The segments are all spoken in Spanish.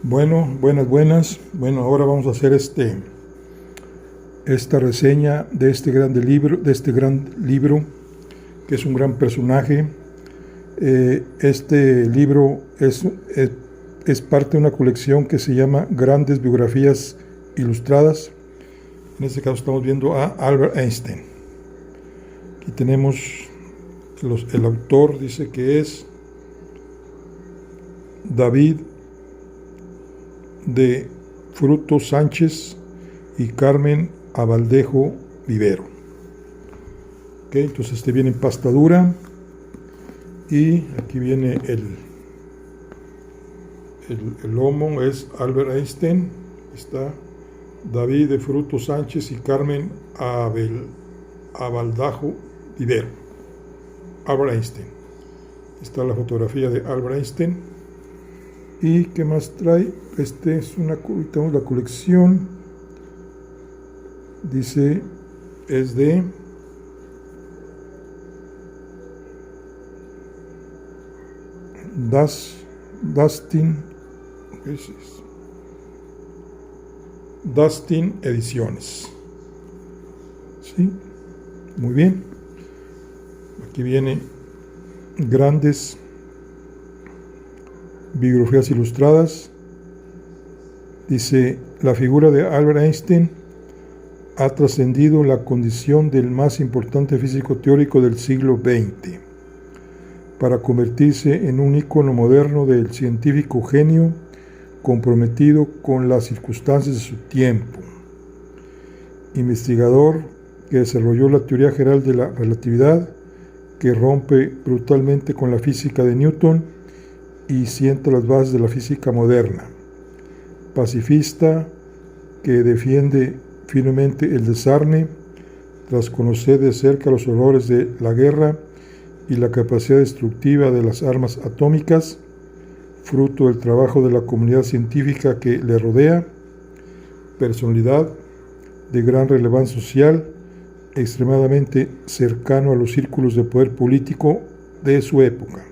Bueno, buenas. Bueno, ahora vamos a hacer esta reseña de este gran libro, que es un gran personaje. Este libro es parte de una colección que se llama Grandes Biografías Ilustradas. En este caso estamos viendo a Albert Einstein. Aquí tenemos el autor, dice que es David de Fruto Sánchez y Carmen Abaldejo Vivero. Okay, entonces viene en pasta dura y aquí viene el lomo, es Albert Einstein, está David de Fruto Sánchez y Carmen Abaldejo Vivero. Albert Einstein. Está la fotografía de Albert Einstein. ¿Y qué más trae? Tenemos la colección. Dice, es de Dustin Ediciones. ¿Sí? Muy bien. Aquí viene Grandes Biografías Ilustradas. Dice, la figura de Albert Einstein ha trascendido la condición del más importante físico teórico del siglo XX para convertirse en un ícono moderno del científico genio comprometido con las circunstancias de su tiempo. Investigador que desarrolló la teoría general de la relatividad, que rompe brutalmente con la física de Newton y sienta las bases de la física moderna. Pacifista que defiende firmemente el desarme tras conocer de cerca los horrores de la guerra y la capacidad destructiva de las armas atómicas, fruto del trabajo de la comunidad científica que le rodea. Personalidad de gran relevancia social, extremadamente cercano a los círculos de poder político de su época.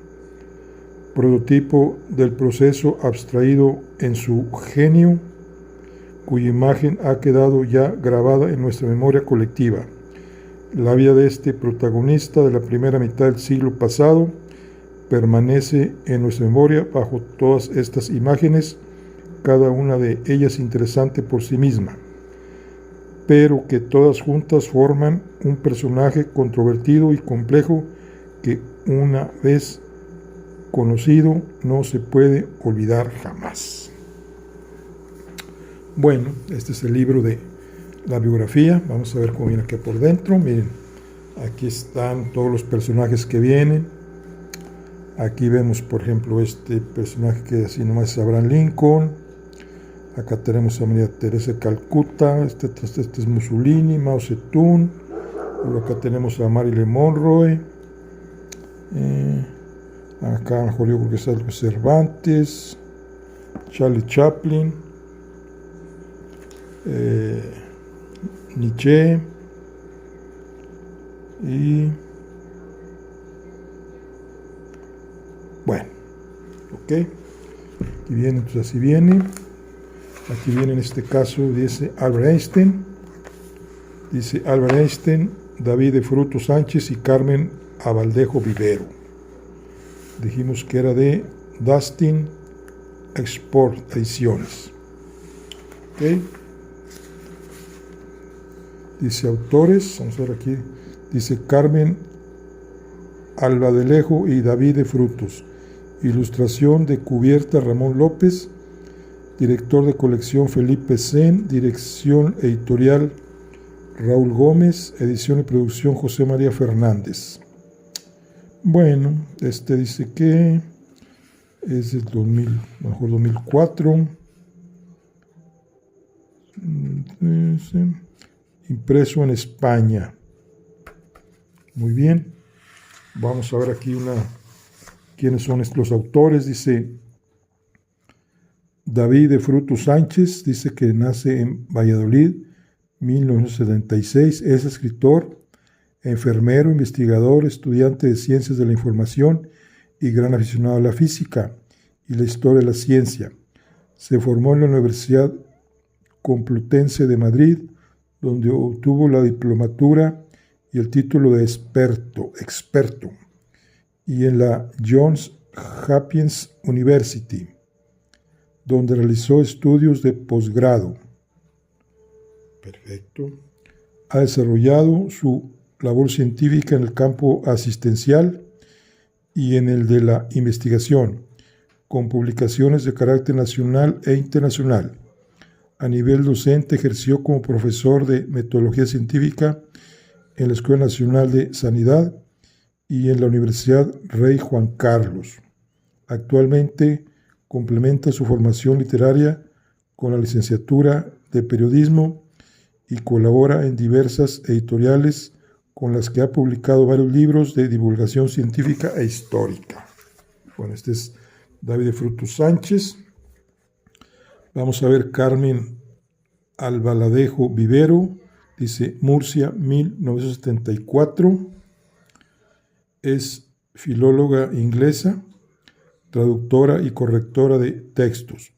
Prototipo del proceso abstraído en su genio, cuya imagen ha quedado ya grabada en nuestra memoria colectiva. La vida de este protagonista de la primera mitad del siglo pasado permanece en nuestra memoria bajo todas estas imágenes, cada una de ellas interesante por sí misma, pero que todas juntas forman un personaje controvertido y complejo que, una vez conocido, no se puede olvidar jamás. Bueno, este es el libro de la biografía. Vamos a ver cómo viene aquí por dentro. Miren, aquí están todos los personajes que vienen. Aquí vemos, por ejemplo, este personaje que así nomás es Abraham Lincoln. Acá tenemos a María Teresa de Calcuta. Este es Mussolini, Mao Zedong. Acá tenemos a Marilyn Monroe. Acá mejor yo creo que es algo Cervantes, Charlie Chaplin, Nietzsche y bueno, ok, aquí viene, entonces así viene. Aquí viene en este caso, dice Albert Einstein, David de Fruto Sánchez y Carmen Abaldejo Vivero. Dijimos que era de Dustin Export Ediciones. Okay. Dice autores, vamos a ver aquí, dice Carmen Abaldejo y David de Frutos. Ilustración de cubierta Ramón López, director de colección Felipe Sen, dirección editorial Raúl Gómez, edición y producción José María Fernández. Bueno, dice que es del 2004, impreso en España. Muy bien, vamos a ver aquí quiénes son los autores. Dice David de Fruto Sánchez, dice que nace en Valladolid, 1976, es escritor, enfermero, investigador, estudiante de Ciencias de la Información y gran aficionado a la física y la historia de la ciencia. Se formó en la Universidad Complutense de Madrid, donde obtuvo la diplomatura y el título de experto, y en la Johns Hopkins University, donde realizó estudios de posgrado. Perfecto. Ha desarrollado su labor científica en el campo asistencial y en el de la investigación, con publicaciones de carácter nacional e internacional. A nivel docente ejerció como profesor de metodología científica en la Escuela Nacional de Sanidad y en la Universidad Rey Juan Carlos. Actualmente complementa su formación literaria con la licenciatura de periodismo y colabora en diversas editoriales con las que ha publicado varios libros de divulgación científica e histórica. Bueno, este es David de Frutos Sánchez. Vamos a ver Carmen Albaladejo Vivero, dice Murcia, 1974. Es filóloga inglesa, traductora y correctora de textos.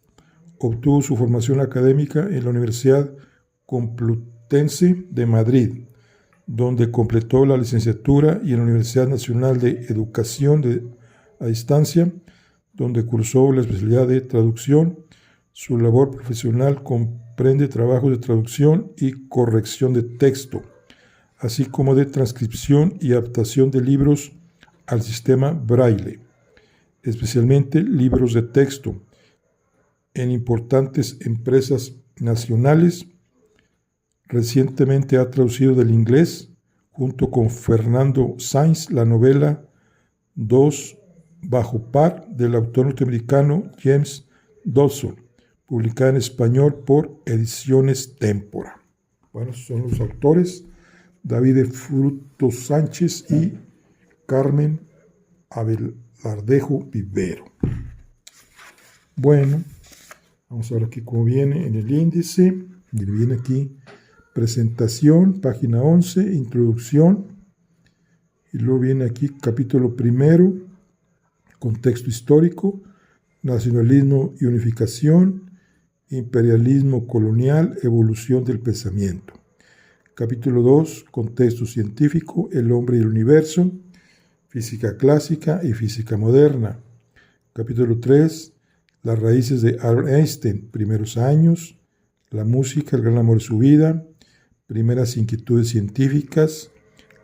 Obtuvo su formación académica en la Universidad Complutense de Madrid, donde completó la licenciatura, y en la Universidad Nacional de Educación a Distancia, donde cursó la especialidad de traducción. Su labor profesional comprende trabajos de traducción y corrección de texto, así como de transcripción y adaptación de libros al sistema Braille, especialmente libros de texto, en importantes empresas nacionales. Recientemente ha traducido del inglés, junto con Fernando Sainz, la novela Dos bajo par del autor norteamericano James Dobson, publicada en español por Ediciones Témpora. Bueno, son los autores, David de Frutos Sánchez y Carmen Albaladejo Vivero. Bueno, vamos a ver aquí cómo viene en el índice. Y viene aquí presentación, página 11, introducción. Y luego viene aquí capítulo primero, contexto histórico, nacionalismo y unificación, imperialismo colonial, evolución del pensamiento. Capítulo 2, contexto científico, el hombre y el universo, física clásica y física moderna. Capítulo 3, las raíces de Albert Einstein, primeros años, la música, el gran amor de su vida, primeras inquietudes científicas,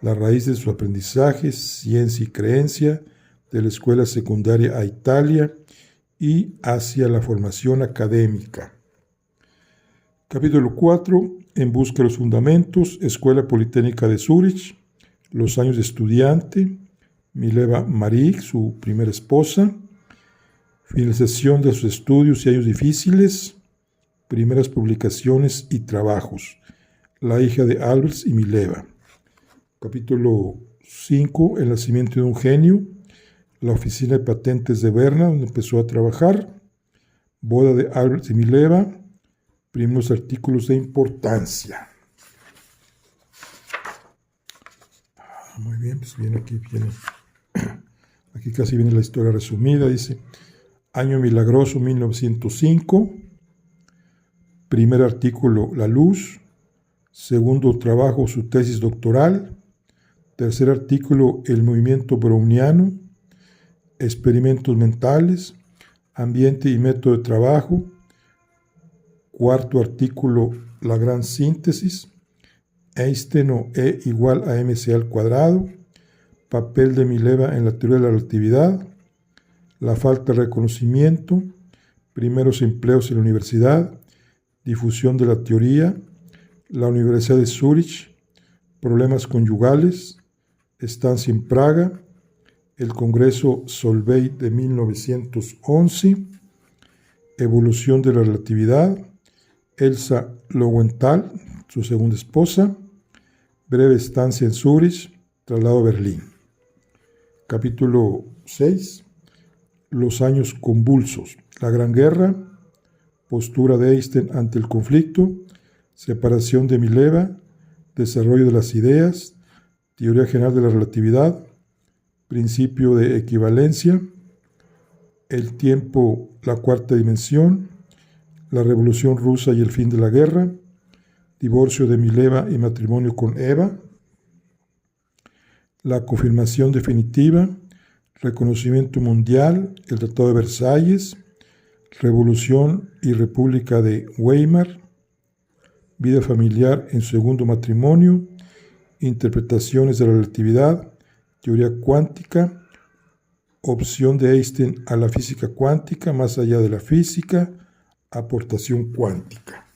la raíz de sus aprendizajes, ciencia y creencia, de la escuela secundaria a Italia y hacia la formación académica. Capítulo 4, en busca de los fundamentos, Escuela Politécnica de Zúrich, los años de estudiante, Mileva Maric, su primera esposa, finalización de sus estudios y años difíciles, primeras publicaciones y trabajos, la hija de Albers y Mileva. Capítulo 5, el nacimiento de un genio, la oficina de patentes de Berna, donde empezó a trabajar, boda de Albers y Mileva, primeros artículos de importancia. Muy bien, pues viene. Aquí casi viene la historia resumida, dice, año milagroso 1905, primer artículo, La Luz, segundo trabajo, su tesis doctoral, tercer artículo, el movimiento browniano, experimentos mentales, ambiente y método de trabajo, cuarto artículo, la gran síntesis, Einstein o E igual a mc al cuadrado, papel de Mileva en la teoría de la relatividad, la falta de reconocimiento, primeros empleos en la universidad, difusión de la teoría, la Universidad de Zúrich, problemas conyugales, estancia en Praga, el Congreso Solvay de 1911, evolución de la relatividad, Elsa Lowenthal, su segunda esposa, breve estancia en Zúrich, traslado a Berlín. Capítulo 6, los años convulsos, la Gran Guerra, postura de Einstein ante el conflicto, separación de Mileva, desarrollo de las ideas, teoría general de la relatividad, principio de equivalencia, el tiempo, la cuarta dimensión, la Revolución Rusa y el fin de la guerra, divorcio de Mileva y matrimonio con Eva, la confirmación definitiva, reconocimiento mundial, el Tratado de Versalles, Revolución y República de Weimar, vida familiar en su segundo matrimonio, interpretaciones de la relatividad, teoría cuántica, opción de Einstein a la física cuántica, más allá de la física, aportación cuántica.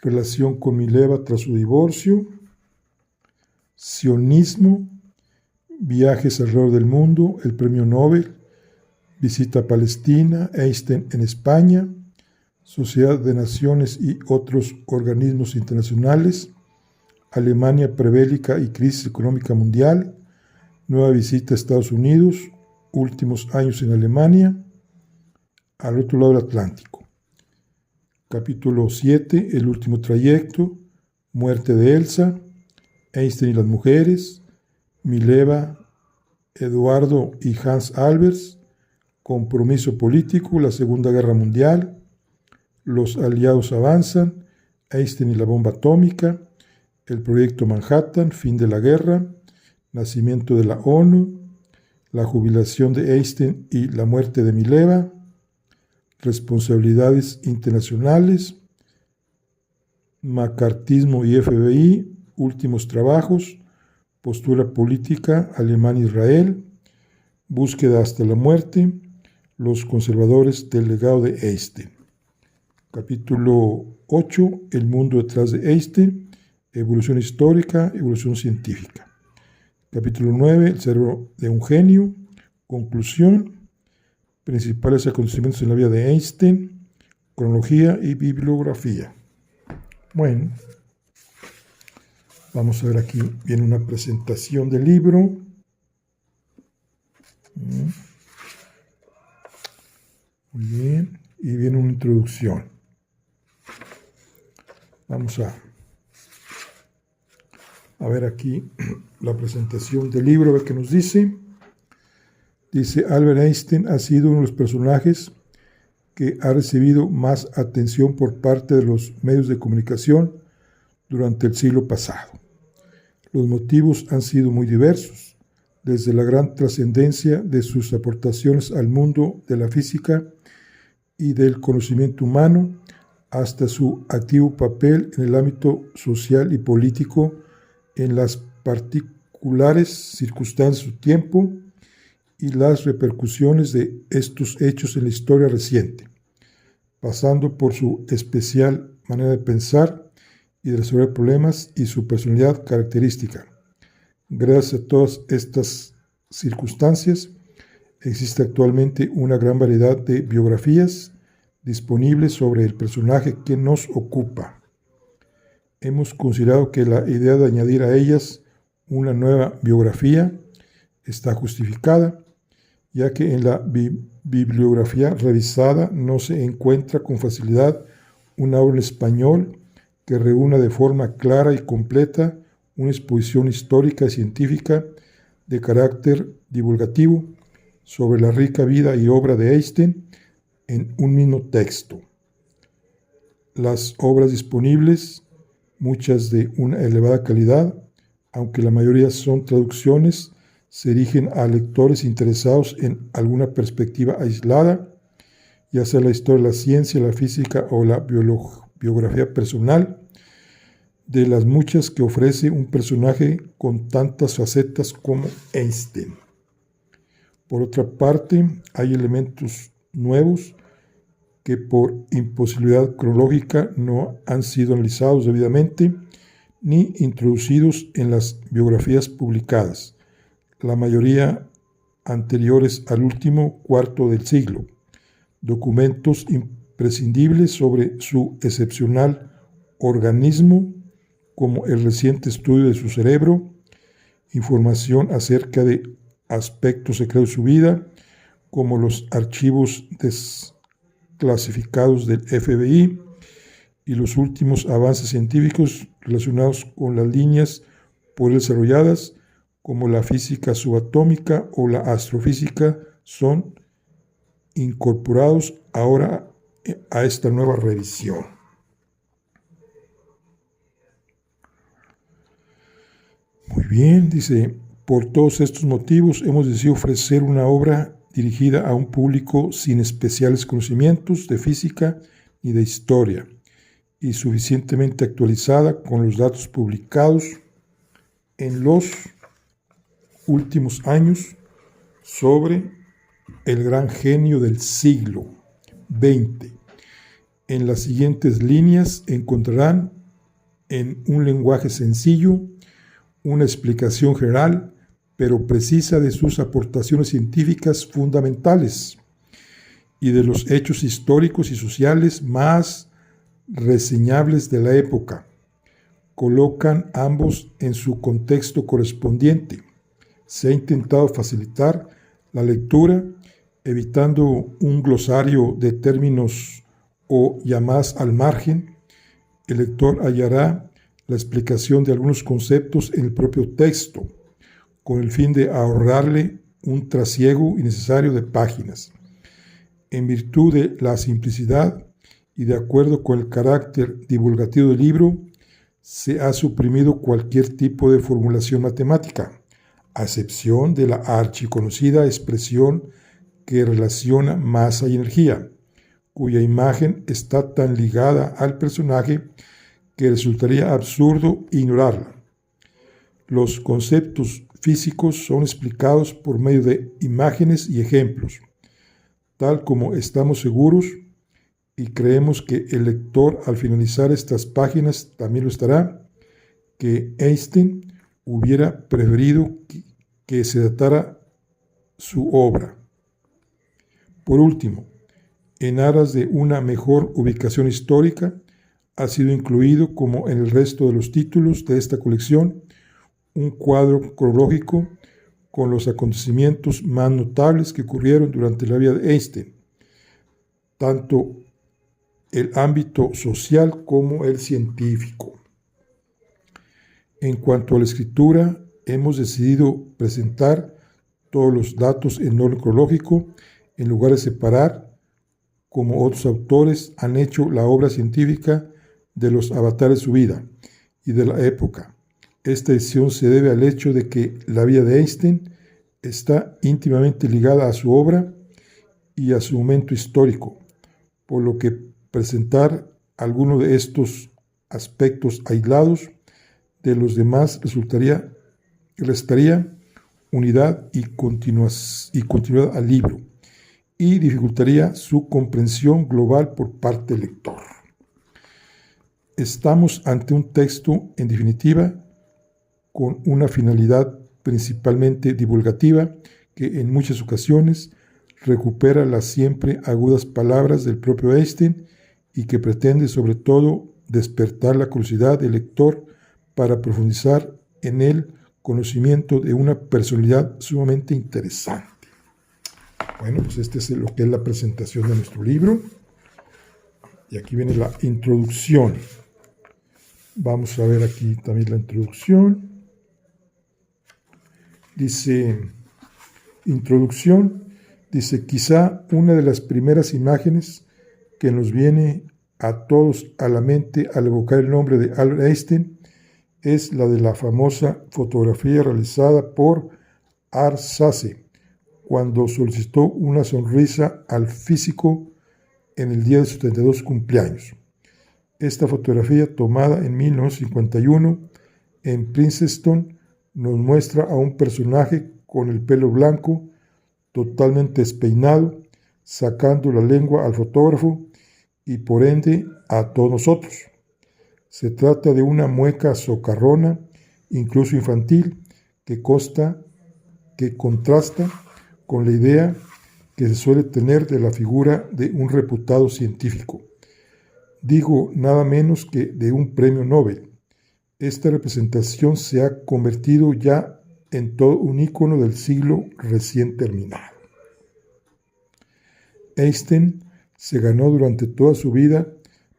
Relación con Mileva tras su divorcio, sionismo, viajes alrededor del mundo, el premio Nobel, visita a Palestina, Einstein en España, Sociedad de Naciones y otros organismos internacionales, Alemania prebélica y crisis económica mundial, nueva visita a Estados Unidos, últimos años en Alemania, al otro lado del Atlántico. Capítulo 7, el último trayecto, muerte de Elsa, Einstein y las mujeres, Mileva, Eduardo y Hans Albers, compromiso político, la Segunda Guerra Mundial, los aliados avanzan, Einstein y la bomba atómica, el proyecto Manhattan, fin de la guerra, nacimiento de la ONU, la jubilación de Einstein y la muerte de Mileva, responsabilidades internacionales, macartismo y FBI, últimos trabajos, postura política, Alemania-Israel, búsqueda hasta la muerte, los conservadores del legado de Einstein. Capítulo 8, el mundo detrás de Einstein, evolución histórica, evolución científica. Capítulo 9, el cerebro de un genio, conclusión, principales acontecimientos en la vida de Einstein, cronología y bibliografía. Bueno, vamos a ver aquí, viene una presentación del libro. Muy bien, y viene una introducción. Vamos a ver aquí la presentación del libro, a ver qué nos dice. Dice, Albert Einstein ha sido uno de los personajes que ha recibido más atención por parte de los medios de comunicación durante el siglo pasado. Los motivos han sido muy diversos, desde la gran trascendencia de sus aportaciones al mundo de la física y del conocimiento humano, hasta su activo papel en el ámbito social y político en las particulares circunstancias de su tiempo y las repercusiones de estos hechos en la historia reciente, pasando por su especial manera de pensar y de resolver problemas y su personalidad característica. Gracias a todas estas circunstancias, existe actualmente una gran variedad de biografías disponibles sobre el personaje que nos ocupa. Hemos considerado que la idea de añadir a ellas una nueva biografía está justificada, ya que en la bibliografía revisada no se encuentra con facilidad una obra en español que reúna de forma clara y completa una exposición histórica y científica de carácter divulgativo sobre la rica vida y obra de Einstein en un mismo texto. Las obras disponibles, muchas de una elevada calidad, aunque la mayoría son traducciones, se dirigen a lectores interesados en alguna perspectiva aislada, ya sea la historia de la ciencia, la física o la biografía personal, de las muchas que ofrece un personaje con tantas facetas como Einstein. Por otra parte, hay elementos nuevos que por imposibilidad cronológica no han sido analizados debidamente ni introducidos en las biografías publicadas, la mayoría anteriores al último cuarto del siglo, documentos imprescindibles sobre su excepcional organismo, como el reciente estudio de su cerebro, información acerca de aspectos secretos de su vida, como los archivos desclasificados del FBI y los últimos avances científicos relacionados con las líneas por él desarrolladas, como la física subatómica o la astrofísica, son incorporados ahora a esta nueva revisión. Muy bien, dice, por todos estos motivos hemos decidido ofrecer una obra dirigida a un público sin especiales conocimientos de física ni de historia y suficientemente actualizada con los datos publicados en los últimos años sobre el gran genio del siglo XX. En las siguientes líneas encontrarán en un lenguaje sencillo una explicación general pero precisa de sus aportaciones científicas fundamentales y de los hechos históricos y sociales más reseñables de la época. Colocan ambos en su contexto correspondiente. Se ha intentado facilitar la lectura, evitando un glosario de términos o llamadas al margen. El lector hallará la explicación de algunos conceptos en el propio texto, con el fin de ahorrarle un trasiego innecesario de páginas. En virtud de la simplicidad y de acuerdo con el carácter divulgativo del libro, se ha suprimido cualquier tipo de formulación matemática, a excepción de la archiconocida expresión que relaciona masa y energía, cuya imagen está tan ligada al personaje que resultaría absurdo ignorarla. Los conceptos físicos son explicados por medio de imágenes y ejemplos, tal como estamos seguros y creemos que el lector al finalizar estas páginas también lo estará, que Einstein hubiera preferido que se datara su obra. Por último, en aras de una mejor ubicación histórica, ha sido incluido, como en el resto de los títulos de esta colección, un cuadro cronológico con los acontecimientos más notables que ocurrieron durante la vida de Einstein, tanto el ámbito social como el científico. En cuanto a la escritura, hemos decidido presentar todos los datos en orden cronológico en lugar de separar, como otros autores han hecho, la obra científica de los avatares de su vida y de la época. Esta decisión se debe al hecho de que la vida de Einstein está íntimamente ligada a su obra y a su momento histórico, por lo que presentar alguno de estos aspectos aislados de los demás restaría unidad y continuidad al libro y dificultaría su comprensión global por parte del lector. Estamos ante un texto, en definitiva, con una finalidad principalmente divulgativa que en muchas ocasiones recupera las siempre agudas palabras del propio Einstein y que pretende sobre todo despertar la curiosidad del lector para profundizar en el conocimiento de una personalidad sumamente interesante. Bueno, pues este es lo que es la presentación de nuestro libro. Y aquí viene la introducción. Vamos a ver aquí también la introducción. Dice, introducción, dice, quizá una de las primeras imágenes que nos viene a todos a la mente al evocar el nombre de Albert Einstein es la de la famosa fotografía realizada por Art Sase cuando solicitó una sonrisa al físico en el día de su 32 cumpleaños. Esta fotografía, tomada en 1951 en Princeton, nos muestra a un personaje con el pelo blanco, totalmente despeinado, sacando la lengua al fotógrafo y por ende a todos nosotros. Se trata de una mueca socarrona, incluso infantil, que contrasta con la idea que se suele tener de la figura de un reputado científico. Digo nada menos que de un premio Nobel. Esta representación se ha convertido ya en todo un ícono del siglo recién terminado. Einstein se ganó durante toda su vida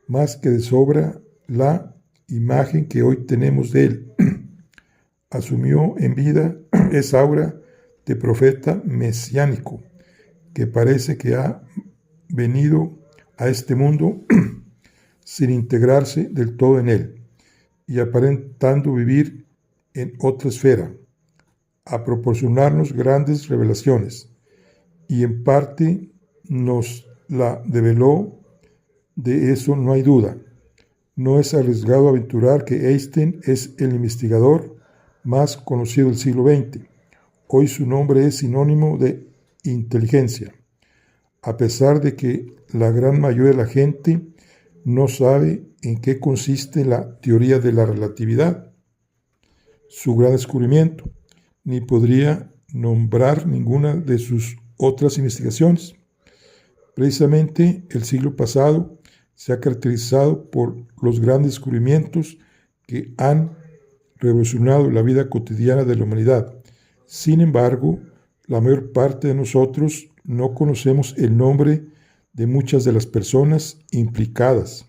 más que de sobra la imagen que hoy tenemos de él. Asumió en vida esa aura de profeta mesiánico que parece que ha venido a este mundo sin integrarse del todo en él y aparentando vivir en otra esfera, a proporcionarnos grandes revelaciones, y en parte nos la develó, de eso no hay duda. No es arriesgado aventurar que Einstein es el investigador más conocido del siglo XX. Hoy su nombre es sinónimo de inteligencia, a pesar de que la gran mayoría de la gente no sabe en qué consiste la teoría de la relatividad, su gran descubrimiento, ni podría nombrar ninguna de sus otras investigaciones. Precisamente el siglo pasado se ha caracterizado por los grandes descubrimientos que han revolucionado la vida cotidiana de la humanidad. Sin embargo, la mayor parte de nosotros no conocemos el nombre de muchas de las personas implicadas,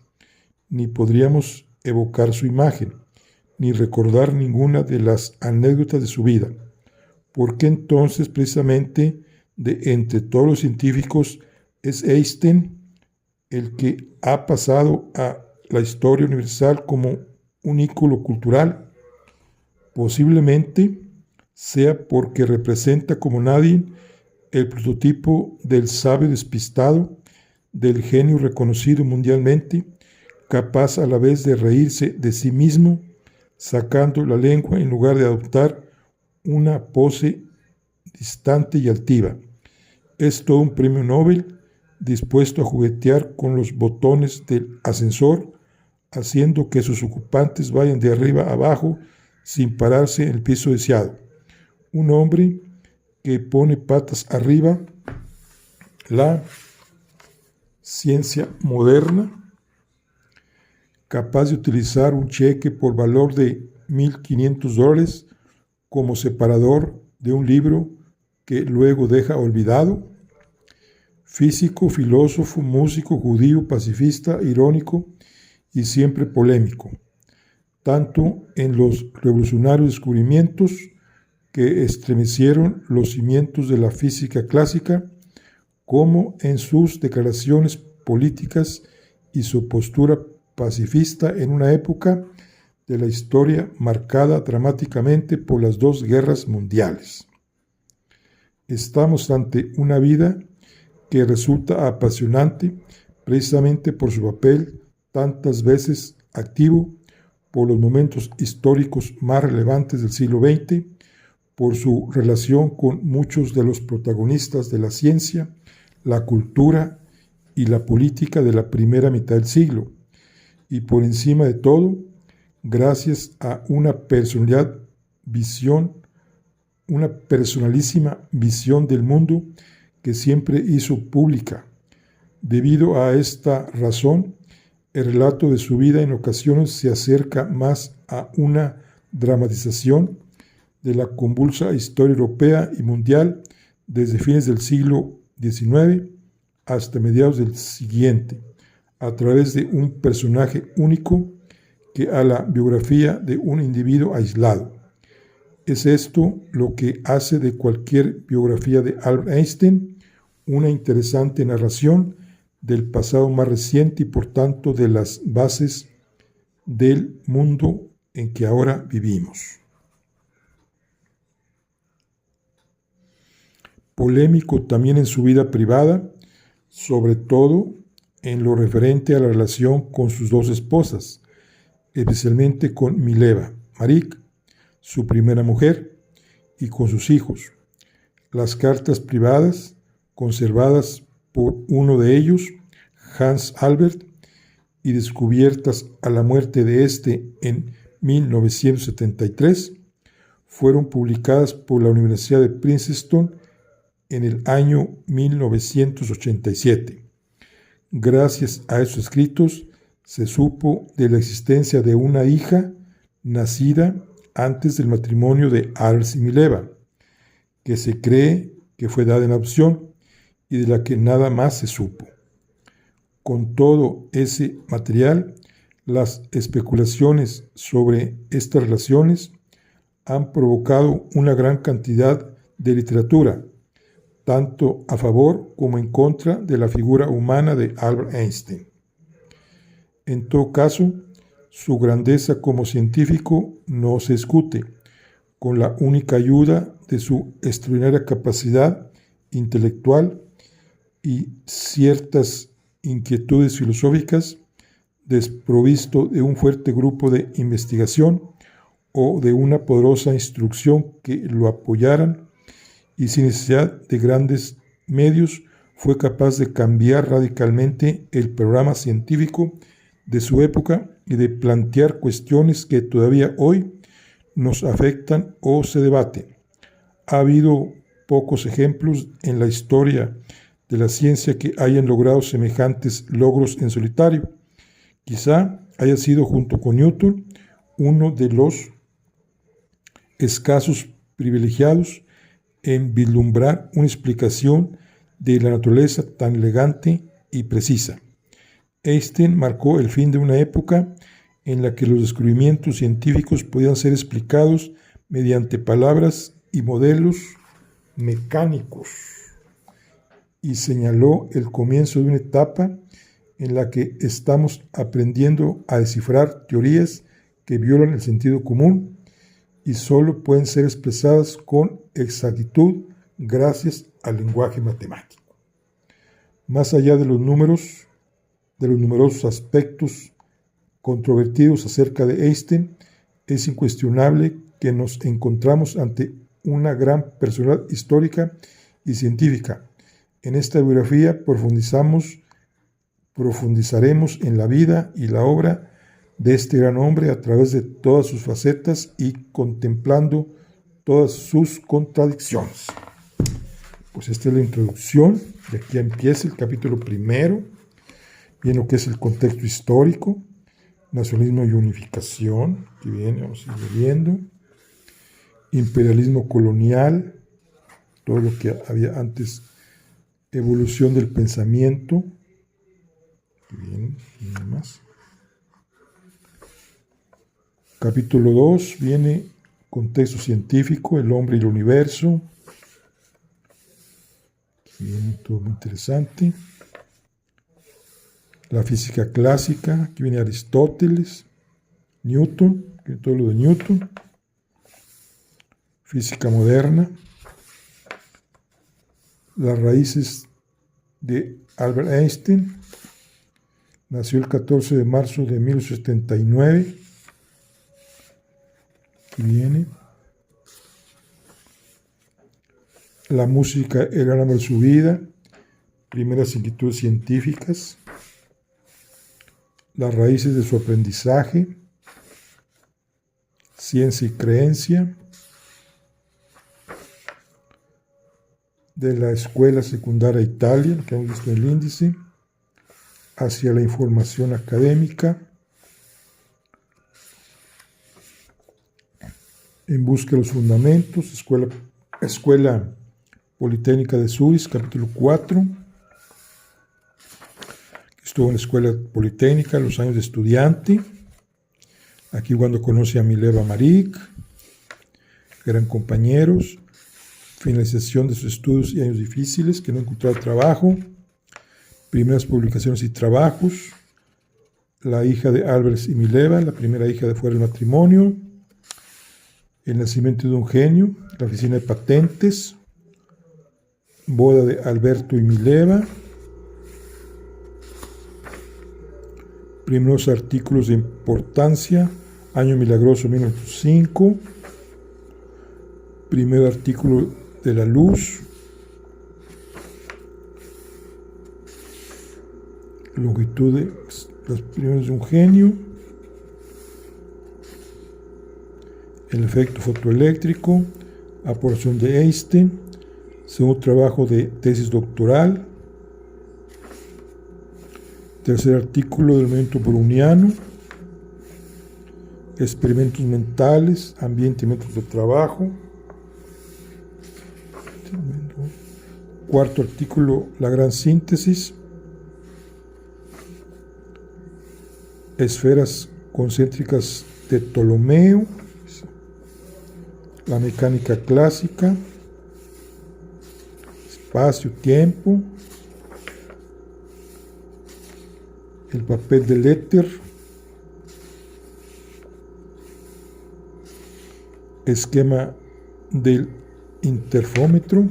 ni podríamos evocar su imagen, ni recordar ninguna de las anécdotas de su vida. ¿Por qué entonces precisamente de entre todos los científicos es Einstein el que ha pasado a la historia universal como un ícono cultural? Posiblemente sea porque representa como nadie el prototipo del sabio despistado, del genio reconocido mundialmente, capaz a la vez de reírse de sí mismo, sacando la lengua en lugar de adoptar una pose distante y altiva. Es todo un premio Nobel, dispuesto a juguetear con los botones del ascensor, haciendo que sus ocupantes vayan de arriba a abajo sin pararse en el piso deseado. Un hombre que pone patas arriba la ciencia moderna, capaz de utilizar un cheque por valor de $1,500 como separador de un libro que luego deja olvidado. Físico, filósofo, músico, judío, pacifista, irónico y siempre polémico, tanto en los revolucionarios descubrimientos que estremecieron los cimientos de la física clásica, como en sus declaraciones políticas y su postura pacifista en una época de la historia marcada dramáticamente por las dos guerras mundiales. Estamos ante una vida que resulta apasionante precisamente por su papel tantas veces activo, por los momentos históricos más relevantes del siglo XX, por su relación con muchos de los protagonistas de la ciencia, la cultura y la política de la primera mitad del siglo, y por encima de todo, gracias a una personalísima visión del mundo que siempre hizo pública. Debido a esta razón, el relato de su vida en ocasiones se acerca más a una dramatización de la convulsa historia europea y mundial desde fines del siglo XIX hasta mediados del siguiente, a través de un personaje único que a la biografía de un individuo aislado. Es esto lo que hace de cualquier biografía de Albert Einstein una interesante narración del pasado más reciente y por tanto de las bases del mundo en que ahora vivimos. Polémico también en su vida privada, sobre todo en lo referente a la relación con sus dos esposas, especialmente con Mileva Maric, su primera mujer, y con sus hijos. Las cartas privadas conservadas por uno de ellos, Hans Albert, y descubiertas a la muerte de este en 1973, fueron publicadas por la Universidad de Princeton en el año 1987. Gracias a esos escritos se supo de la existencia de una hija nacida antes del matrimonio de Albert y Mileva, que se cree que fue dada en adopción y de la que nada más se supo. Con todo ese material, las especulaciones sobre estas relaciones han provocado una gran cantidad de literatura, tanto a favor como en contra de la figura humana de Albert Einstein. En todo caso, su grandeza como científico no se discute, con la única ayuda de su extraordinaria capacidad intelectual y ciertas inquietudes filosóficas, desprovisto de un fuerte grupo de investigación o de una poderosa instrucción que lo apoyaran, y sin necesidad de grandes medios fue capaz de cambiar radicalmente el programa científico de su época y de plantear cuestiones que todavía hoy nos afectan o se debaten. Ha habido pocos ejemplos en la historia de la ciencia que hayan logrado semejantes logros en solitario. Quizá haya sido, junto con Newton, uno de los escasos privilegiados en vislumbrar una explicación de la naturaleza tan elegante y precisa. Einstein marcó el fin de una época en la que los descubrimientos científicos podían ser explicados mediante palabras y modelos mecánicos, y señaló el comienzo de una etapa en la que estamos aprendiendo a descifrar teorías que violan el sentido común y solo pueden ser expresadas con exactitud gracias al lenguaje matemático. Más allá de los números, de los numerosos aspectos controvertidos acerca de Einstein, es incuestionable que nos encontramos ante una gran personalidad histórica y científica. En esta biografía profundizaremos en la vida y la obra de este gran hombre a través de todas sus facetas y contemplando todas sus contradicciones. Pues esta es la introducción, y aquí empieza el capítulo primero, bien lo que es el contexto histórico, nacionalismo y unificación, que viene, vamos a ir viendo, imperialismo colonial, todo lo que había antes, evolución del pensamiento, que viene más. Capítulo 2 viene contexto científico, el hombre y el universo. Aquí viene todo muy interesante. La física clásica, aquí viene Aristóteles, Newton, que todo lo de Newton. Física moderna. Las raíces de Albert Einstein. Nació el 14 de marzo de 1879. Aquí viene. La música, el gran amor de su vida. Primeras inquietudes científicas. Las raíces de su aprendizaje. Ciencia y creencia. De la escuela secundaria Italia, que hemos visto en el índice, hacia la información académica, en busca de los fundamentos, Escuela Politécnica de Zurich, capítulo 4, estuvo en la Escuela Politécnica, los años de estudiante, aquí cuando conoce a Mileva Maric, que eran compañeros, finalización de sus estudios y años difíciles, que no encontraba trabajo, primeras publicaciones y trabajos, la hija de Albert y Mileva, la primera hija de fuera del matrimonio, el nacimiento de un genio, la oficina de patentes, boda de Alberto y Mileva, primeros artículos de importancia, año milagroso 1905, primer artículo de la luz, longitud de los primeros de un genio, el efecto fotoeléctrico, aportación de Einstein, segundo trabajo de tesis doctoral, tercer artículo del movimiento browniano, experimentos mentales, ambiente y métodos de trabajo, cuarto artículo, la gran síntesis, esferas concéntricas de Ptolomeo, la mecánica clásica, espacio-tiempo, el papel del éter, esquema del interfómetro,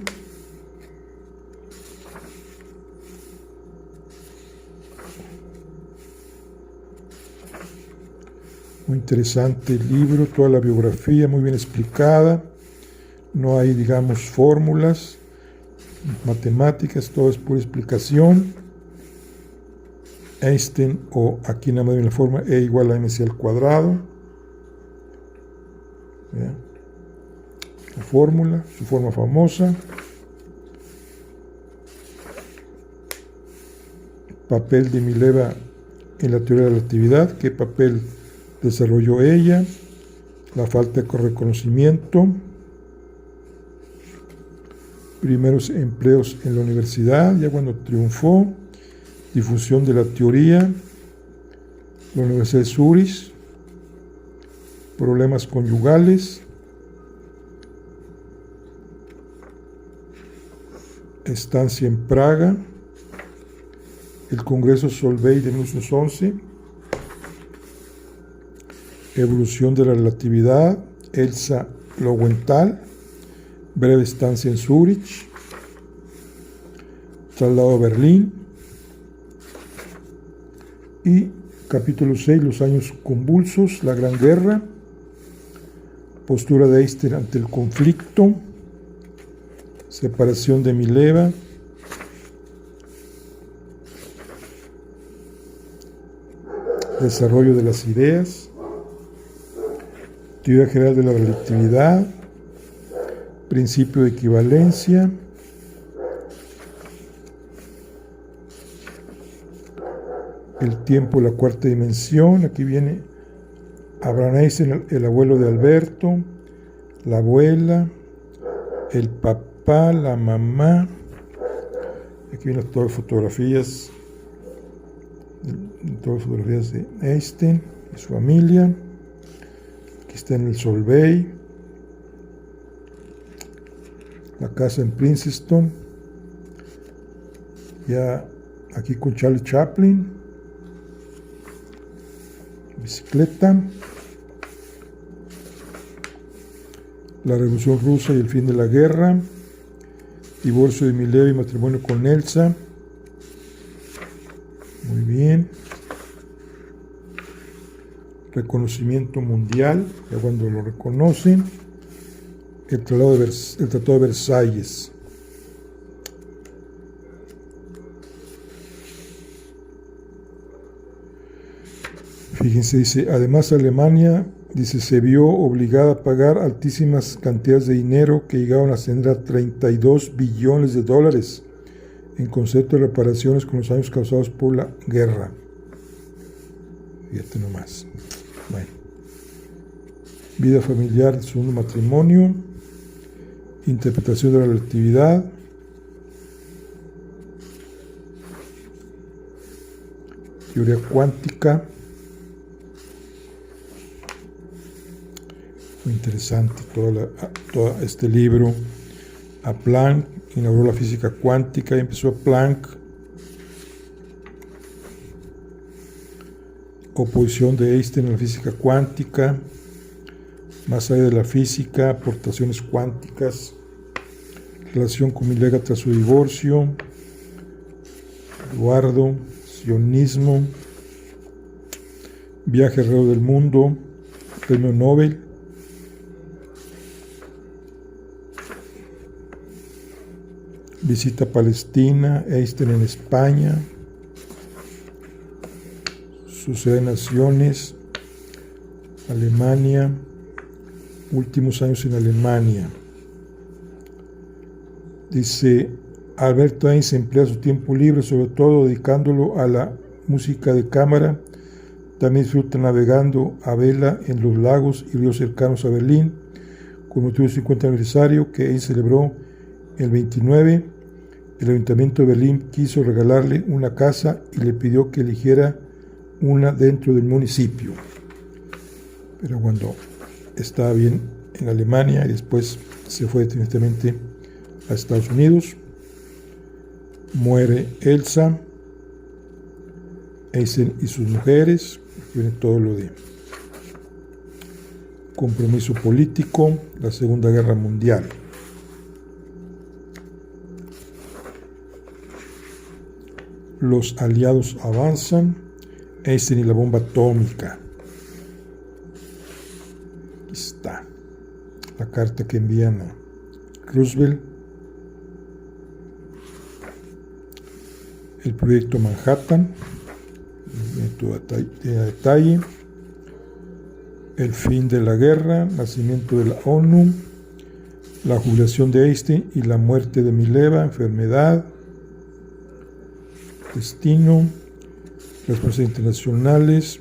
muy interesante el libro, toda la biografía muy bien explicada, no hay, digamos, fórmulas, matemáticas, todo es pura explicación. Einstein, o aquí nada más en la forma E igual a mc al cuadrado, ¿ya? La fórmula, su forma famosa. Papel de Mileva en la teoría de la relatividad, qué papel desarrolló ella, la falta de reconocimiento, primeros empleos en la universidad, ya cuando triunfó, difusión de la teoría, la Universidad de Zúrich, problemas conyugales, estancia en Praga, el Congreso Solvay de 1911, evolución de la relatividad, Elsa Lowenthal, breve estancia en Zúrich, traslado a Berlín, y capítulo 6, los años convulsos, la Gran Guerra, postura de Einstein ante el conflicto, separación de Mileva, desarrollo de las ideas, teoría general de la relatividad, principio de equivalencia, el tiempo, la cuarta dimensión. Aquí viene Abraham Einstein, el abuelo de Alberto, la abuela, el papá, la mamá. Aquí vienen todas las fotografías, de Einstein y su familia. Aquí está en el Solvay, la casa en Princeton, ya aquí con Charlie Chaplin, bicicleta, la Revolución Rusa y el fin de la guerra, divorcio de Mileva y matrimonio con Elsa. Muy bien. Reconocimiento mundial, ya cuando lo reconocen. El Tratado de Versalles. Fíjense, dice, además Alemania, dice, se vio obligada a pagar altísimas cantidades de dinero que llegaron a ascender a 32 billones de dólares en concepto de reparaciones con los daños causados por la guerra. Fíjate nomás. Bueno. Vida familiar, segundo matrimonio, interpretación de la relatividad, teoría cuántica. Muy interesante todo este libro. A Planck inauguró la física cuántica y empezó Planck. Oposición de Einstein a la física cuántica, más allá de la física, aportaciones cuánticas, relación con Mileva tras su divorcio, Eduardo, sionismo, viaje alrededor del mundo, premio Nobel, visita a Palestina, Einstein en España, Sociedad de Naciones, Alemania, últimos años en Alemania. Dice, Alberto Einstein emplea su tiempo libre, sobre todo dedicándolo a la música de cámara. También disfruta navegando a vela en los lagos y ríos cercanos a Berlín, con motivo del 50 aniversario que Einstein celebró el 29. El Ayuntamiento de Berlín quiso regalarle una casa y le pidió que eligiera una dentro del municipio. Pero cuando estaba bien en Alemania y después se fue definitivamente a Estados Unidos. Muere Elsa, Einstein y sus mujeres. Aquí viene todo lo de compromiso político, la Segunda Guerra Mundial. Los aliados avanzan, Einstein y la bomba atómica. Aquí está la carta que envían a Roosevelt. El proyecto Manhattan, a detalle. El fin de la guerra, nacimiento de la ONU, la jubilación de Einstein y la muerte de Mileva, enfermedad, destino, respuestas internacionales,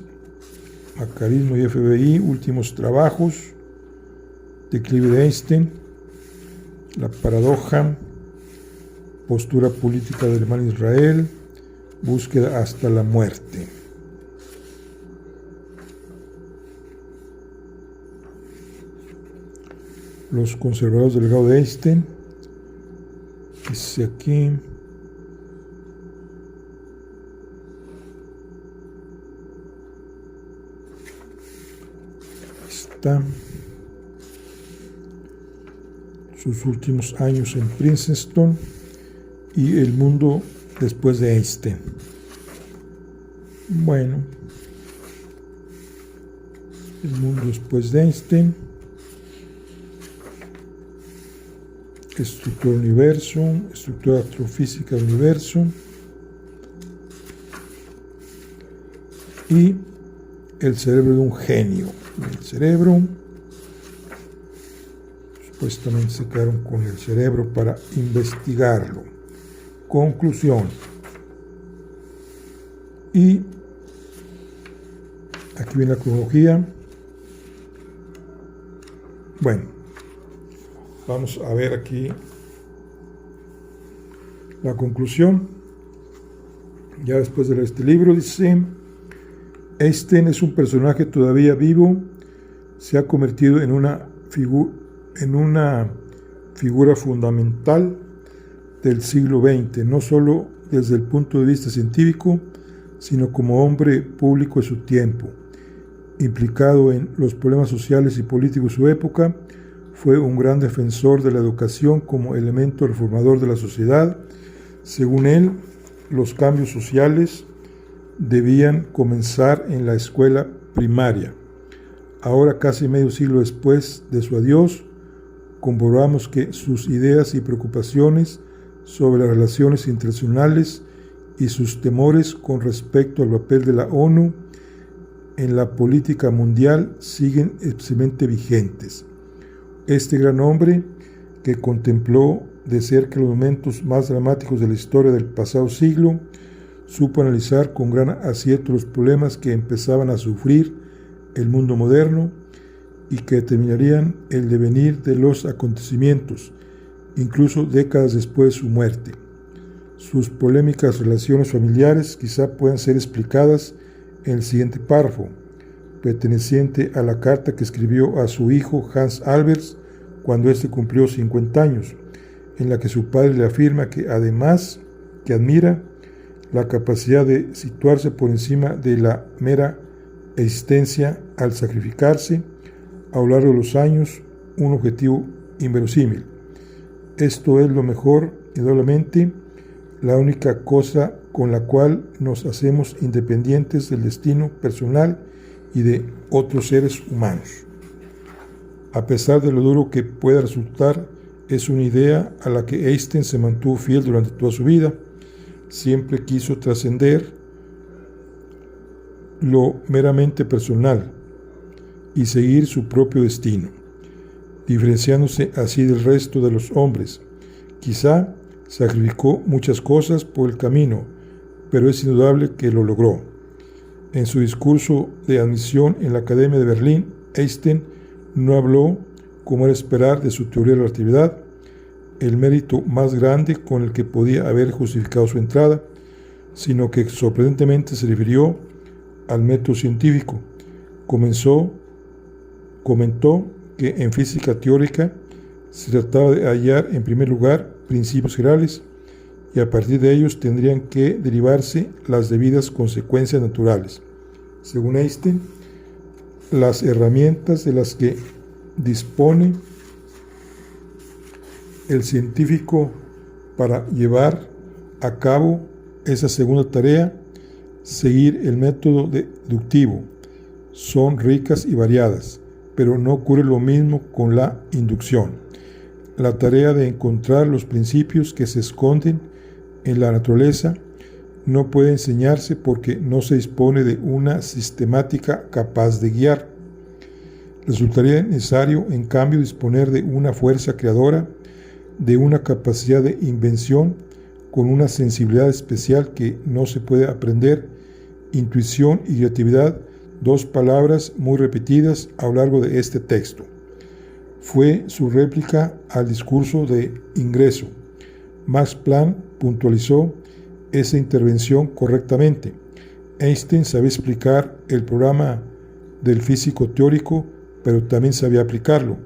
macarismo y FBI, últimos trabajos, declive de Einstein, la paradoja, postura política de Alemania e Israel, búsqueda hasta la muerte. Los conservadores del legado de Einstein, dice aquí, está sus últimos años en Princeton y el mundo después de Einstein. Bueno, el mundo después de Einstein, estructura del universo, estructura astrofísica del universo y el cerebro de un genio. El cerebro, supuestamente se quedaron con el cerebro para investigarlo. Conclusión. Y aquí viene la cronología. Bueno, vamos a ver aquí la conclusión. Ya después de leer este libro, dice: Einstein es un personaje todavía vivo, se ha convertido en una figura fundamental del siglo XX, no solo desde el punto de vista científico, sino como hombre público de su tiempo. Implicado en los problemas sociales y políticos de su época, fue un gran defensor de la educación como elemento reformador de la sociedad. Según él, los cambios sociales debían comenzar en la escuela primaria. Ahora, casi medio siglo después de su adiós, comprobamos que sus ideas y preocupaciones sobre las relaciones internacionales y sus temores con respecto al papel de la ONU en la política mundial siguen especialmente vigentes. Este gran hombre, que contempló de cerca los momentos más dramáticos de la historia del pasado siglo, supo analizar con gran acierto los problemas que empezaban a sufrir el mundo moderno y que determinarían el devenir de los acontecimientos, incluso décadas después de su muerte. Sus polémicas relaciones familiares quizá puedan ser explicadas en el siguiente párrafo, perteneciente a la carta que escribió a su hijo Hans Albers cuando éste cumplió 50 años, en la que su padre le afirma que además que admira la capacidad de situarse por encima de la mera existencia al sacrificarse a lo largo de los años un objetivo inverosímil. Esto es lo mejor, indudablemente, la única cosa con la cual nos hacemos independientes del destino personal y de otros seres humanos. A pesar de lo duro que pueda resultar, es una idea a la que Einstein se mantuvo fiel durante toda su vida. Siempre quiso trascender lo meramente personal y seguir su propio destino, diferenciándose así del resto de los hombres. Quizá sacrificó muchas cosas por el camino, pero es indudable que lo logró. En su discurso de admisión en la Academia de Berlín, Einstein no habló, como era esperar, de su teoría de la relatividad, el mérito más grande con el que podía haber justificado su entrada, sino que sorprendentemente se refirió al método científico. Comentó que en física teórica se trataba de hallar en primer lugar principios generales y a partir de ellos tendrían que derivarse las debidas consecuencias naturales. Según Einstein, las herramientas de las que dispone el científico para llevar a cabo esa segunda tarea, seguir el método deductivo, son ricas y variadas, pero no ocurre lo mismo con la inducción. La tarea de encontrar los principios que se esconden en la naturaleza no puede enseñarse porque no se dispone de una sistemática capaz de guiar. Resultaría necesario, en cambio, disponer de una fuerza creadora, de una capacidad de invención, con una sensibilidad especial que no se puede aprender, intuición y creatividad, dos palabras muy repetidas a lo largo de este texto. Fue su réplica al discurso de ingreso. Max Planck puntualizó esa intervención correctamente. Einstein sabía explicar el programa del físico teórico, pero también sabía aplicarlo.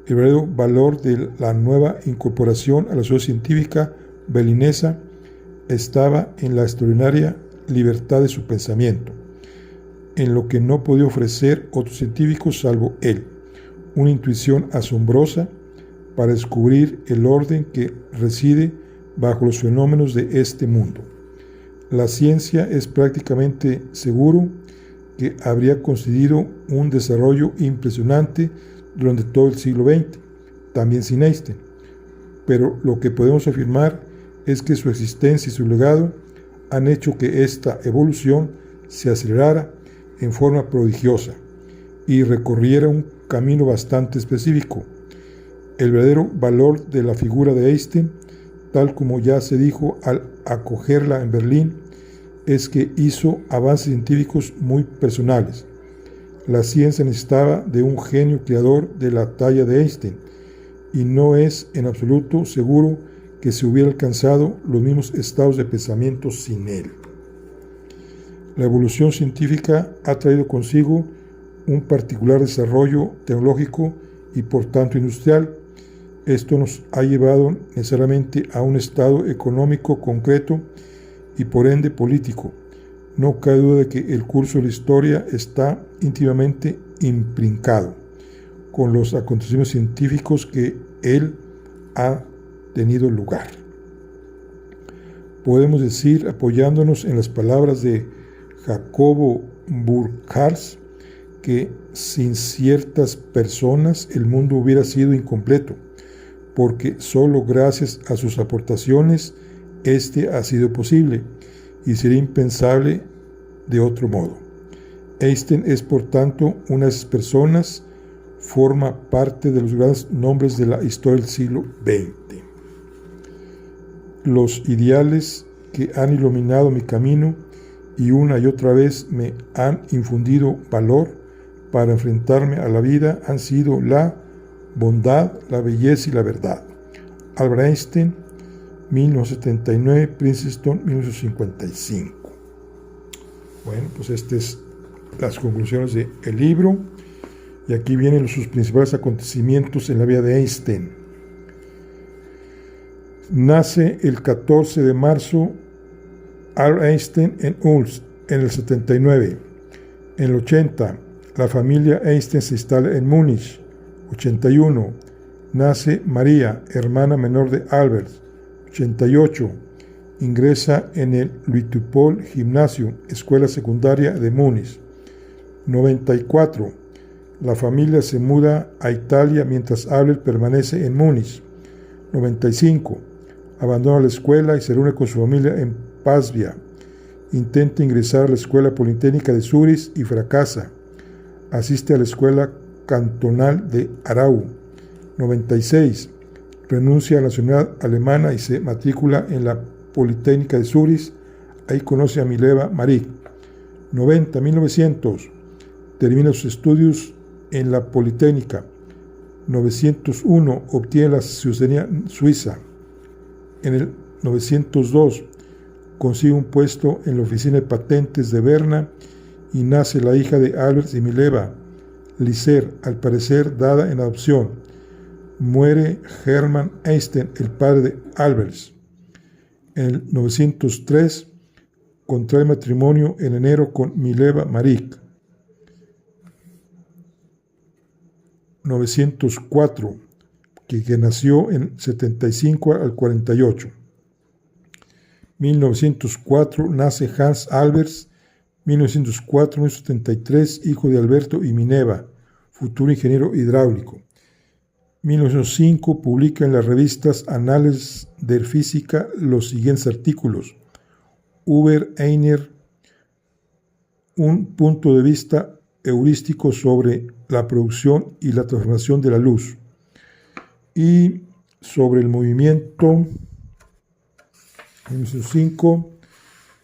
El verdadero valor de la nueva incorporación a la sociedad científica berlinesa estaba en la extraordinaria libertad de su pensamiento, en lo que no podía ofrecer otros científicos salvo él, una intuición asombrosa para descubrir el orden que reside bajo los fenómenos de este mundo. La ciencia es prácticamente seguro que habría concedido un desarrollo impresionante durante todo el siglo XX, también sin Einstein, pero lo que podemos afirmar es que su existencia y su legado han hecho que esta evolución se acelerara en forma prodigiosa y recorriera un camino bastante específico. El verdadero valor de la figura de Einstein, tal como ya se dijo al acogerla en Berlín, es que hizo avances científicos muy personales. La ciencia necesitaba de un genio creador de la talla de Einstein, y no es en absoluto seguro que se hubiera alcanzado los mismos estados de pensamiento sin él. La evolución científica ha traído consigo un particular desarrollo tecnológico y por tanto industrial. Esto nos ha llevado necesariamente a un estado económico concreto y por ende político. No cabe duda de que el curso de la historia está íntimamente imbrincado con los acontecimientos científicos que él ha tenido lugar. Podemos decir, apoyándonos en las palabras de Jacobo Burckhardt, que sin ciertas personas el mundo hubiera sido incompleto, porque solo gracias a sus aportaciones este ha sido posible y sería impensable de otro modo. Einstein es por tanto una de esas personas, forma parte de los grandes nombres de la historia del siglo XX. Los ideales que han iluminado mi camino y una y otra vez me han infundido valor para enfrentarme a la vida han sido la bondad, la belleza y la verdad. Albert Einstein, 1979, Princeton, 1955. Bueno, pues estas es las conclusiones del libro, y aquí vienen sus principales acontecimientos en la vida de Einstein. Nace el 14 de marzo Albert Einstein en Ulm, en el 79. En el 80, la familia Einstein se instala en Múnich. 81, nace María, hermana menor de Albert. 88, ingresa en el Luitpold Gymnasium, escuela secundaria de Múnich. 94, la familia se muda a Italia mientras Albert permanece en Múnich. 95, abandona la escuela y se reúne con su familia en Pasvia. Intenta ingresar a la Escuela Politécnica de Zúrich y fracasa. Asiste a la Escuela Cantonal de Aarau. 96, renuncia a la nacionalidad alemana y se matricula en la Politécnica de Zúrich. Ahí conoce a Mileva Maric. 1900, termina sus estudios en la Politécnica. 901, obtiene la ciudadanía suiza. En el 902, consigue un puesto en la oficina de patentes de Berna y nace la hija de Albert y Mileva, Lizer, al parecer dada en adopción. Muere Hermann Einstein, el padre de Albert. En el 903 contrae matrimonio en enero con Mileva Maric. 904, que nació en 75 al 48. 1904 nace Hans Albers. 1904-1973, hijo de Alberto y Mineva, futuro ingeniero hidráulico. 1905 publica en las revistas Annales der Física los siguientes artículos: Über Einer, un punto de vista heurístico sobre la producción y la transformación de la luz, y sobre el movimiento, 1905,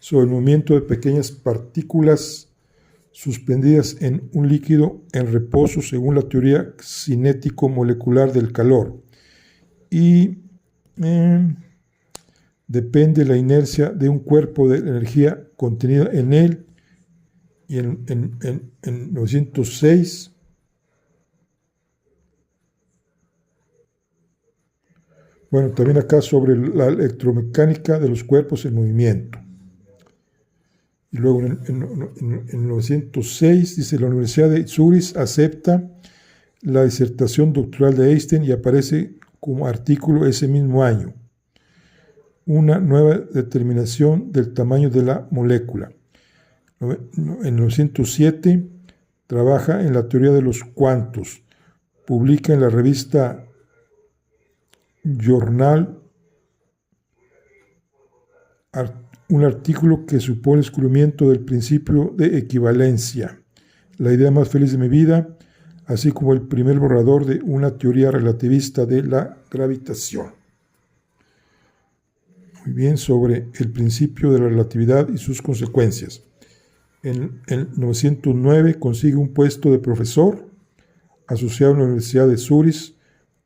sobre el movimiento de pequeñas partículas suspendidas en un líquido en reposo según la teoría cinético-molecular del calor, y depende la inercia de un cuerpo de energía contenida en él. Y en 906 también acá sobre la electromecánica de los cuerpos en movimiento. Y luego en 906 dice: la Universidad de Zúrich acepta la disertación doctoral de Einstein y aparece como artículo ese mismo año: una nueva determinación del tamaño de la molécula. En 907 trabaja en la teoría de los cuantos, publica en la revista Journal un artículo que supone el descubrimiento del principio de equivalencia, la idea más feliz de mi vida, así como el primer borrador de una teoría relativista de la gravitación. Muy bien, sobre el principio de la relatividad y sus consecuencias. En 909 consigue un puesto de profesor asociado a la Universidad de Zúrich,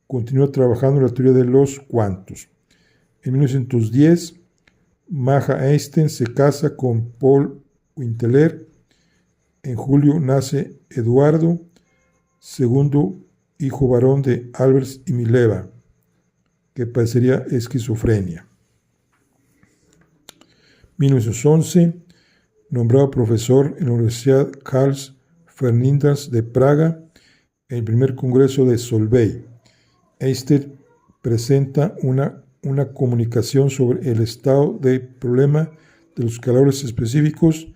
continúa trabajando en la teoría de los cuantos. En 1910, Maja Einstein se casa con Paul Winteler. En julio nace Eduardo, segundo hijo varón de Albers y Mileva, que padecería esquizofrenia. 1911, nombrado profesor en la Universidad Carl Ferdinand de Praga, en el primer congreso de Solvay. Einstein presenta una comunicación sobre el estado de problema de los calores específicos,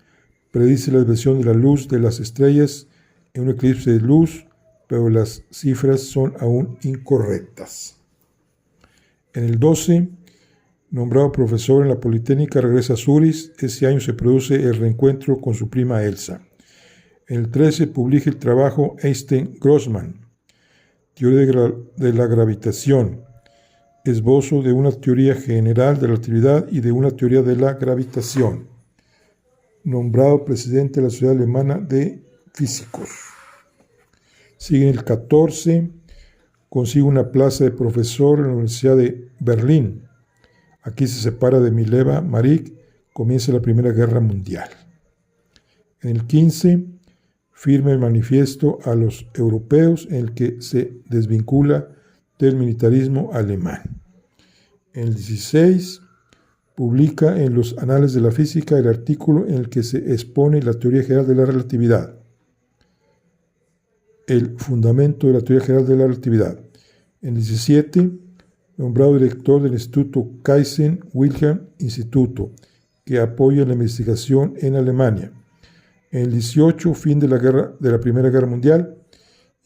predice la desviación de la luz de las estrellas en un eclipse de luz, pero las cifras son aún incorrectas. En el 12, nombrado profesor en la Politécnica, regresa a Zúrich. Ese año se produce el reencuentro con su prima Elsa. En el 13 publica el trabajo Einstein-Grossman, teoría de la gravitación, esbozo de una teoría general de la relatividad y de una teoría de la gravitación. Nombrado presidente de la Sociedad Alemana de Físicos. Sigue en el 14, consigue una plaza de profesor en la Universidad de Berlín. Aquí se separa de Mileva Maric, comienza la Primera Guerra Mundial. En el 15, firma el manifiesto a los europeos en el que se desvincula del militarismo alemán. En el 16, publica en los Anales de la Física el artículo en el que se expone la teoría general de la relatividad. El fundamento de la teoría general de la relatividad. En el 17, nombrado director del Instituto Kaiser-Wilhelm Instituto, que apoya la investigación en Alemania. En el 18, fin de la Primera Guerra Mundial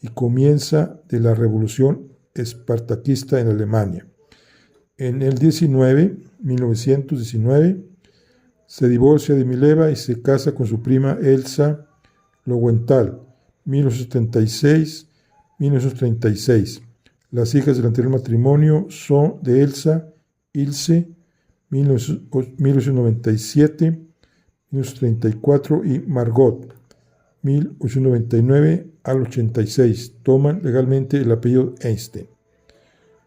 y comienza de la Revolución Espartaquista en Alemania. En el 1919, se divorcia de Mileva y se casa con su prima Elsa Lowenthal, 1976-1936. Las hijas del anterior matrimonio son de Elsa, Ilse, 1997, 1934 y Margot, 1899 al 86. Toman legalmente el apellido Einstein.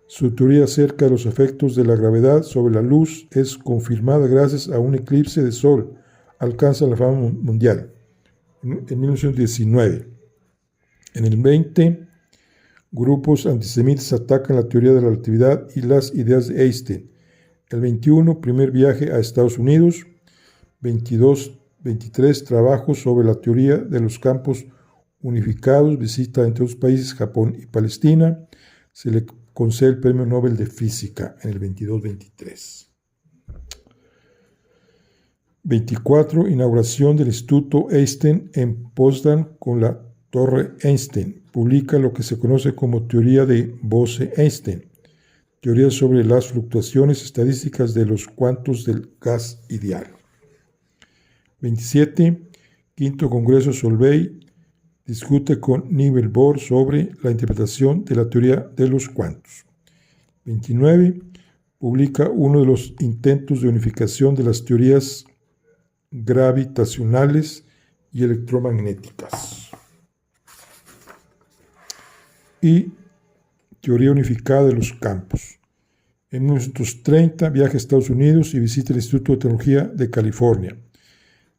Su teoría acerca de los efectos de la gravedad sobre la luz es confirmada gracias a un eclipse de sol. Alcanza la fama mundial en 1919. En el 20, grupos antisemitas atacan la teoría de la relatividad y las ideas de Einstein. El 21, primer viaje a Estados Unidos. 23, trabajo sobre la teoría de los campos unificados, visita entre otros países, Japón y Palestina. Se le concede el Premio Nobel de Física en el 22-23. 24, inauguración del Instituto Einstein en Potsdam con la Torre Einstein. Publica lo que se conoce como teoría de Bose-Einstein, teoría sobre las fluctuaciones estadísticas de los cuantos del gas ideal. 27, quinto Congreso Solvay discute con Niels Bohr sobre la interpretación de la teoría de los cuantos. 29, publica uno de los intentos de unificación de las teorías gravitacionales y electromagnéticas. Y teoría unificada de los campos. En 1930 viaja a Estados Unidos y visita el Instituto de Tecnología de California.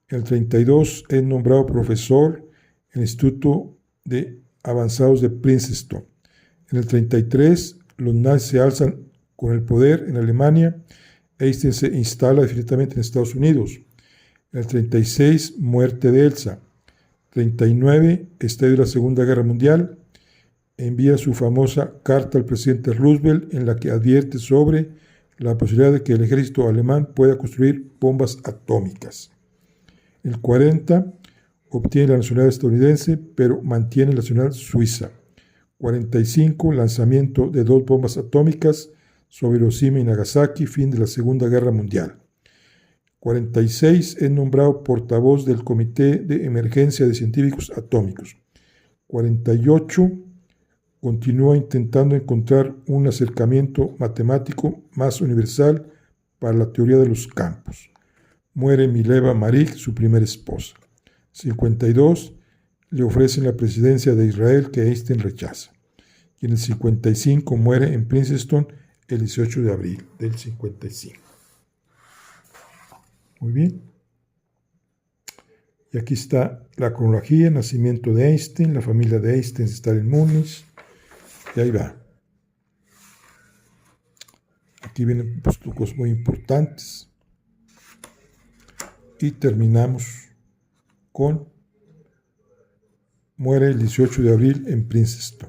En el 32 es nombrado profesor en el Instituto de Avanzados de Princeton. En el 33 los nazis se alzan con el poder en Alemania. Einstein se instala definitivamente en Estados Unidos. En el 36, muerte de Elsa. 39, estallido de la Segunda Guerra Mundial. Envía su famosa carta al presidente Roosevelt en la que advierte sobre la posibilidad de que el ejército alemán pueda construir bombas atómicas. En el 40, obtiene la nacionalidad estadounidense, pero mantiene la nacionalidad suiza. 45, lanzamiento de 2 bombas atómicas sobre Hiroshima y Nagasaki, fin de la Segunda Guerra Mundial. 46, es nombrado portavoz del Comité de Emergencia de Científicos Atómicos. 48, continúa intentando encontrar un acercamiento matemático más universal para la teoría de los campos. Muere Mileva Maric, su primera esposa. 52, le ofrecen la presidencia de Israel que Einstein rechaza. Y en el 55 muere en Princeton el 18 de abril del 55. Muy bien. Y aquí está la cronología, nacimiento de Einstein, la familia de Einstein está en Múnich, y ahí va. Aquí vienen cosas muy importantes. Y terminamos con muere el 18 de abril en Princeton.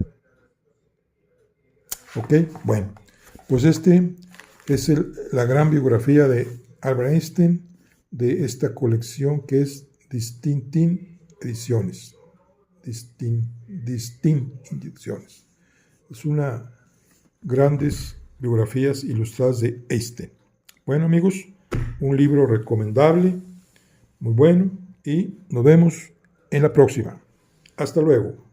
Ok, bueno, pues este es la gran biografía de Albert Einstein, de esta colección que es Distintin Ediciones. Distintin Ediciones. Es una grandes biografías ilustradas de Einstein. Bueno, amigos, un libro recomendable, muy bueno, y nos vemos en la próxima. Hasta luego.